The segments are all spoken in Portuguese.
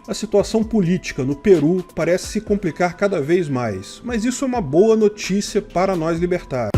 A situação política no Peru parece se complicar cada vez mais, mas isso é uma boa notícia para nós libertários.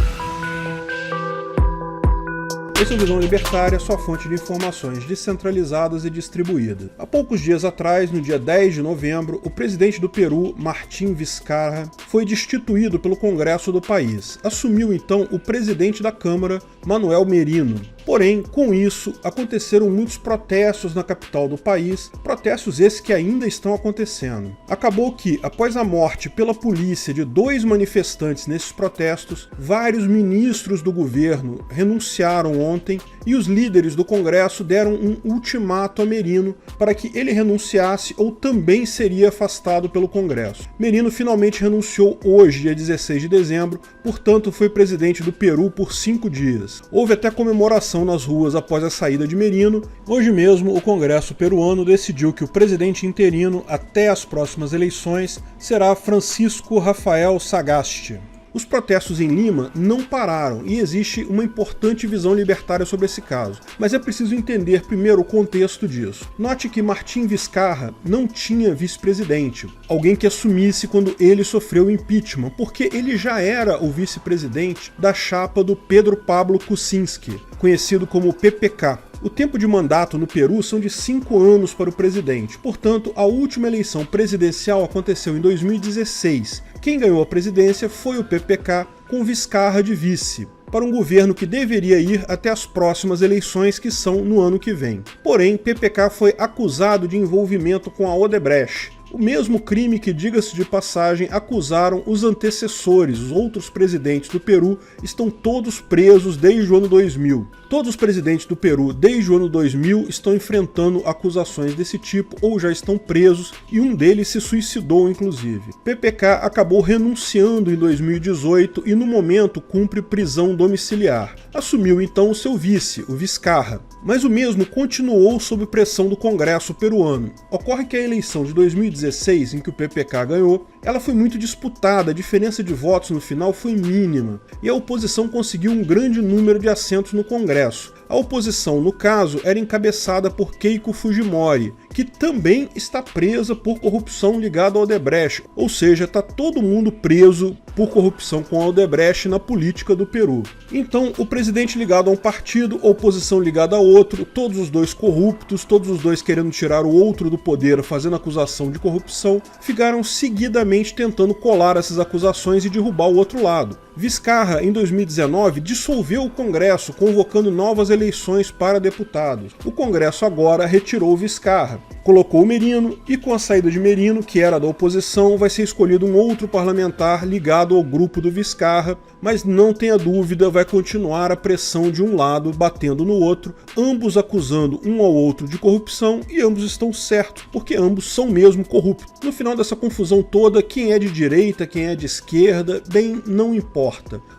Esse é o Visão Libertária, sua fonte de informações descentralizadas e distribuídas. Há poucos dias atrás, no dia 10 de novembro, o presidente do Peru, Martín Vizcarra, foi destituído pelo Congresso do país. Assumiu então o presidente da Câmara, Manuel Merino. Porém, com isso, aconteceram muitos protestos na capital do país, protestos esses que ainda estão acontecendo. Acabou que, após a morte pela polícia de 2 manifestantes nesses protestos, vários ministros do governo renunciaram ontem e os líderes do Congresso deram um ultimato a Merino para que ele renunciasse ou também seria afastado pelo Congresso. Merino finalmente renunciou hoje, dia 16 de dezembro, portanto foi presidente do Peru por 5 dias. Houve até comemoração nas ruas após a saída de Merino. Hoje mesmo, o Congresso peruano decidiu que o presidente interino até as próximas eleições será Francisco Rafael Sagasti. Os protestos em Lima não pararam e existe uma importante visão libertária sobre esse caso, mas é preciso entender primeiro o contexto disso. Note que Martín Vizcarra não tinha vice-presidente, alguém que assumisse quando ele sofreu o impeachment, porque ele já era o vice-presidente da chapa do Pedro Pablo Kuczynski, conhecido como PPK. O tempo de mandato no Peru são de 5 anos para o presidente, portanto, a última eleição presidencial aconteceu em 2016. Quem ganhou a presidência foi o PPK, com Vizcarra de vice, para um governo que deveria ir até as próximas eleições, que são no ano que vem. Porém, PPK foi acusado de envolvimento com a Odebrecht, o mesmo crime que, diga-se de passagem, acusaram os antecessores. Os outros presidentes do Peru estão todos presos desde o ano 2000. Todos os presidentes do Peru desde o ano 2000 estão enfrentando acusações desse tipo ou já estão presos, e um deles se suicidou inclusive. PPK acabou renunciando em 2018 e no momento cumpre prisão domiciliar. Assumiu então o seu vice, o Vizcarra, mas o mesmo continuou sob pressão do Congresso peruano. Ocorre que a eleição de 2016, em que o PPK ganhou, ela foi muito disputada, a diferença de votos no final foi mínima, e a oposição conseguiu um grande número de assentos no Congresso. A oposição, no caso, era encabeçada por Keiko Fujimori, que também está presa por corrupção ligada ao Odebrecht, ou seja, está todo mundo preso por corrupção com a Odebrecht na política do Peru. Então, o presidente ligado a um partido, a oposição ligada a outro, todos os dois corruptos, todos os dois querendo tirar o outro do poder, fazendo acusação de corrupção, ficaram seguidamente tentando colar essas acusações e derrubar o outro lado. Vizcarra, em 2019, dissolveu o Congresso, convocando novas eleições para deputados. O Congresso agora retirou Vizcarra, colocou Merino, e com a saída de Merino, que era da oposição, vai ser escolhido um outro parlamentar ligado ao grupo do Vizcarra, mas não tenha dúvida, vai continuar a pressão de um lado batendo no outro, ambos acusando um ao outro de corrupção, e ambos estão certos, porque ambos são mesmo corruptos. No final dessa confusão toda, quem é de direita, quem é de esquerda, bem, não importa.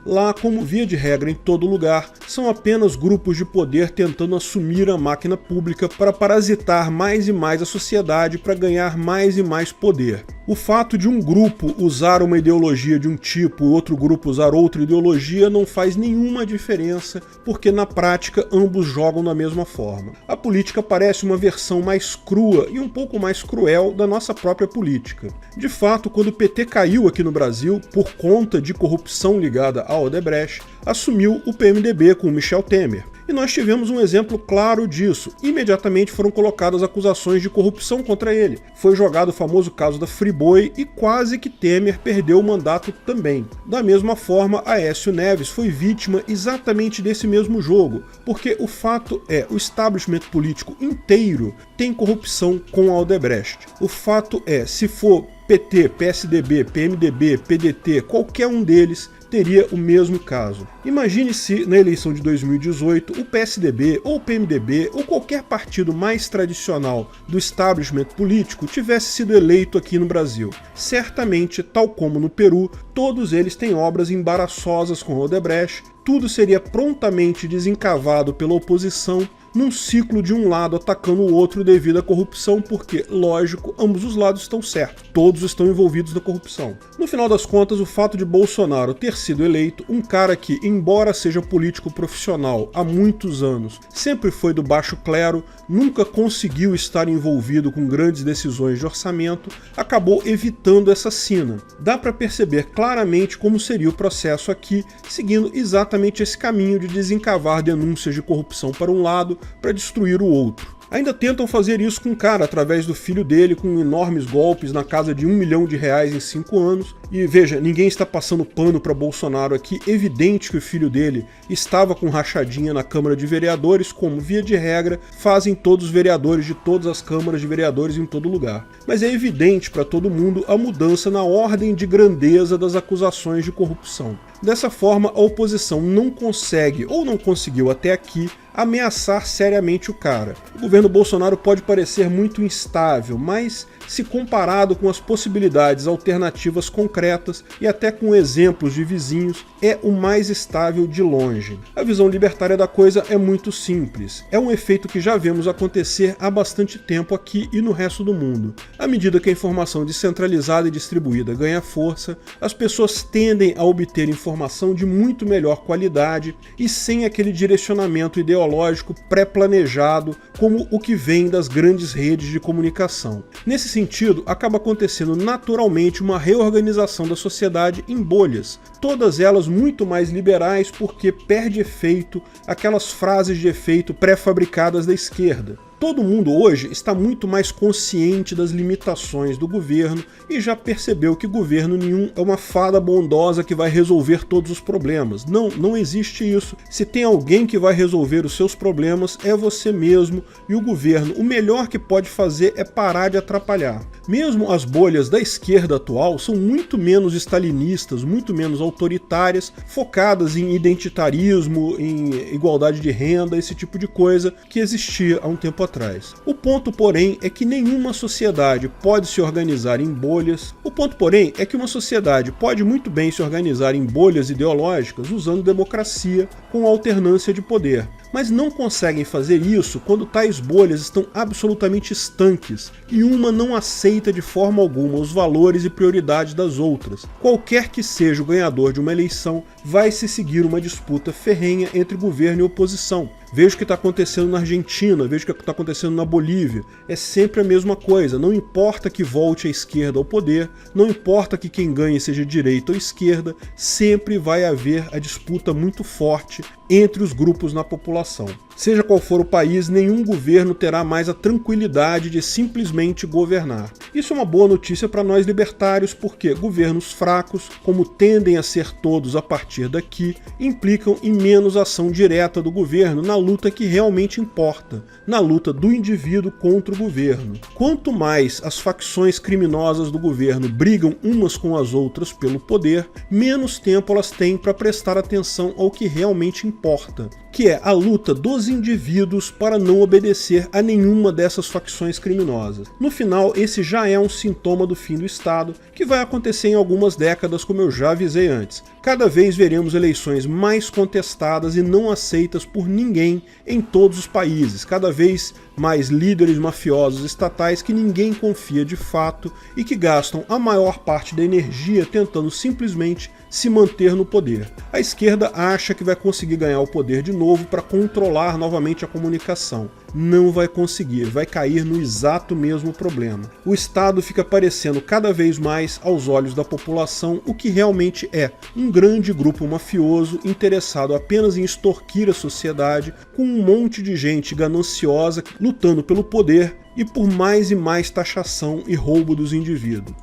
Lá, como via de regra em todo lugar, são apenas grupos de poder tentando assumir a máquina pública para parasitar mais e mais a sociedade, para ganhar mais e mais poder. O fato de um grupo usar uma ideologia de um tipo e outro grupo usar outra ideologia não faz nenhuma diferença, porque na prática ambos jogam da mesma forma. A política parece uma versão mais crua e um pouco mais cruel da nossa própria política. De fato, quando o PT caiu aqui no Brasil, por conta de corrupção ligada ao Odebrecht, assumiu o PMDB com o Michel Temer. E nós tivemos um exemplo claro disso. Imediatamente foram colocadas acusações de corrupção contra ele. Foi jogado o famoso caso da Friboi e quase que Temer perdeu o mandato também. Da mesma forma, Aécio Neves foi vítima exatamente desse mesmo jogo, porque o fato é, o establishment político inteiro tem corrupção com a Odebrecht. O fato é, se for PT, PSDB, PMDB, PDT, qualquer um deles teria o mesmo caso. Imagine se, na eleição de 2018, o PSDB ou o PMDB ou qualquer partido mais tradicional do establishment político tivesse sido eleito aqui no Brasil. Certamente, tal como no Peru, todos eles têm obras embaraçosas com Odebrecht, tudo seria prontamente desencavado pela oposição, num ciclo de um lado atacando o outro devido à corrupção, porque, lógico, ambos os lados estão certos, todos estão envolvidos na corrupção. No final das contas, o fato de Bolsonaro ter sido eleito, um cara que, embora seja político profissional há muitos anos, sempre foi do baixo clero, nunca conseguiu estar envolvido com grandes decisões de orçamento, acabou evitando essa sina. Dá para perceber claramente como seria o processo aqui, seguindo exatamente esse caminho de desencavar denúncias de corrupção para um lado para destruir o outro. Ainda tentam fazer isso com o cara através do filho dele, com enormes golpes na casa de R$1 milhão em 5 anos. E veja, ninguém está passando pano para Bolsonaro aqui, evidente que o filho dele estava com rachadinha na Câmara de Vereadores, como via de regra fazem todos os vereadores de todas as câmaras de vereadores em todo lugar. Mas é evidente para todo mundo a mudança na ordem de grandeza das acusações de corrupção. Dessa forma, a oposição não consegue, ou não conseguiu até aqui, ameaçar seriamente o cara. O governo Bolsonaro pode parecer muito instável, mas se comparado com as possibilidades alternativas concretas e até com exemplos de vizinhos, é o mais estável de longe. A visão libertária da coisa é muito simples. É um efeito que já vemos acontecer há bastante tempo aqui e no resto do mundo. À medida que a informação descentralizada e distribuída ganha força, as pessoas tendem a obter informação de muito melhor qualidade e sem aquele direcionamento ideológico pré-planejado como o que vem das grandes redes de comunicação. Nesse sentido, acaba acontecendo naturalmente uma reorganização da sociedade em bolhas, todas elas muito mais liberais porque perde efeito aquelas frases de efeito pré-fabricadas da esquerda. Todo mundo hoje está muito mais consciente das limitações do governo e já percebeu que governo nenhum é uma fada bondosa que vai resolver todos os problemas. Não, não existe isso. Se tem alguém que vai resolver os seus problemas, é você mesmo, e o governo, o melhor que pode fazer é parar de atrapalhar. Mesmo as bolhas da esquerda atual são muito menos stalinistas, muito menos autoritárias, focadas em identitarismo, em igualdade de renda, esse tipo de coisa que existia há um tempo atrás. O ponto, porém, é que nenhuma sociedade pode se organizar em bolhas. O ponto, porém, é que uma sociedade pode muito bem se organizar em bolhas ideológicas usando democracia com alternância de poder. Mas não conseguem fazer isso quando tais bolhas estão absolutamente estanques e uma não aceita de forma alguma os valores e prioridades das outras. Qualquer que seja o ganhador de uma eleição, vai se seguir uma disputa ferrenha entre governo e oposição. Veja o que está acontecendo na Argentina, veja o que está acontecendo na Bolívia. É sempre a mesma coisa, não importa que volte a esquerda ao poder, não importa que quem ganhe seja direita ou esquerda, sempre vai haver a disputa muito forte entre os grupos na população. Seja qual for o país, nenhum governo terá mais a tranquilidade de simplesmente governar. Isso é uma boa notícia para nós libertários, porque governos fracos, como tendem a ser todos a partir daqui, implicam em menos ação direta do governo na luta que realmente importa, na luta do indivíduo contra o governo. Quanto mais as facções criminosas do governo brigam umas com as outras pelo poder, menos tempo elas têm para prestar atenção ao que realmente importa, que é a luta dos indivíduos para não obedecer a nenhuma dessas facções criminosas. No final, esse já é um sintoma do fim do Estado, que vai acontecer em algumas décadas, como eu já avisei antes. Cada vez veremos eleições mais contestadas e não aceitas por ninguém em todos os países, cada vez mais líderes mafiosos estatais que ninguém confia de fato e que gastam a maior parte da energia tentando simplesmente se manter no poder. A esquerda acha que vai conseguir ganhar o poder de novo para controlar novamente a comunicação. Não vai conseguir, vai cair no exato mesmo problema. O Estado fica parecendo cada vez mais aos olhos da população o que realmente é: um grande grupo mafioso interessado apenas em extorquir a sociedade, com um monte de gente gananciosa lutando pelo poder e por mais e mais taxação e roubo dos indivíduos.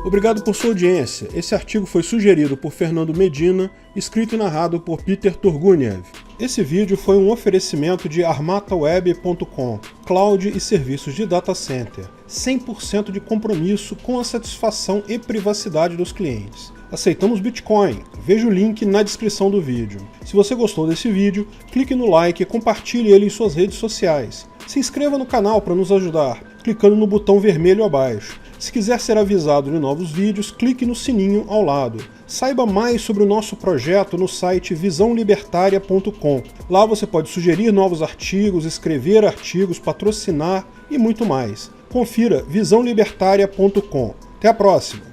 Obrigado por sua audiência. Esse artigo foi sugerido por Fernando Medina, escrito e narrado por Peter Turguniev. Esse vídeo foi um oferecimento de armataweb.com, cloud e serviços de data center, 100% de compromisso com a satisfação e privacidade dos clientes. Aceitamos Bitcoin, veja o link na descrição do vídeo. Se você gostou desse vídeo, clique no like e compartilhe ele em suas redes sociais. Se inscreva no canal para nos ajudar, clicando no botão vermelho abaixo. Se quiser ser avisado de novos vídeos, clique no sininho ao lado. Saiba mais sobre o nosso projeto no site visãolibertaria.com. Lá você pode sugerir novos artigos, escrever artigos, patrocinar e muito mais. Confira visãolibertaria.com. Até a próxima!